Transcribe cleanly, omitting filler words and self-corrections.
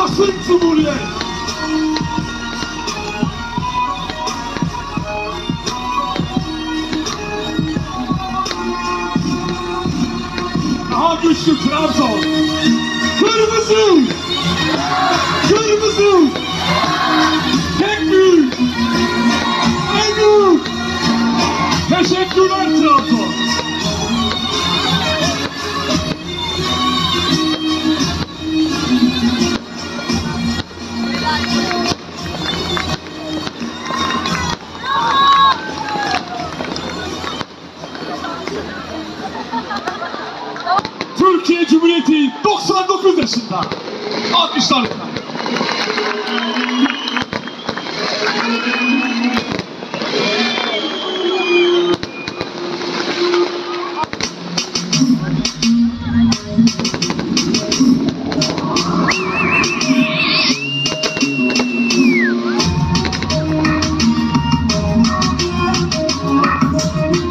Yaşasın Cumhuriyet! Daha güçlü Trabzon! Kırmızı! Kırmızı! Tek büyük! En büyük! Teşekkürler Trabzon! Türkiye Cumhuriyeti 99 yaşında. Alkışlarla.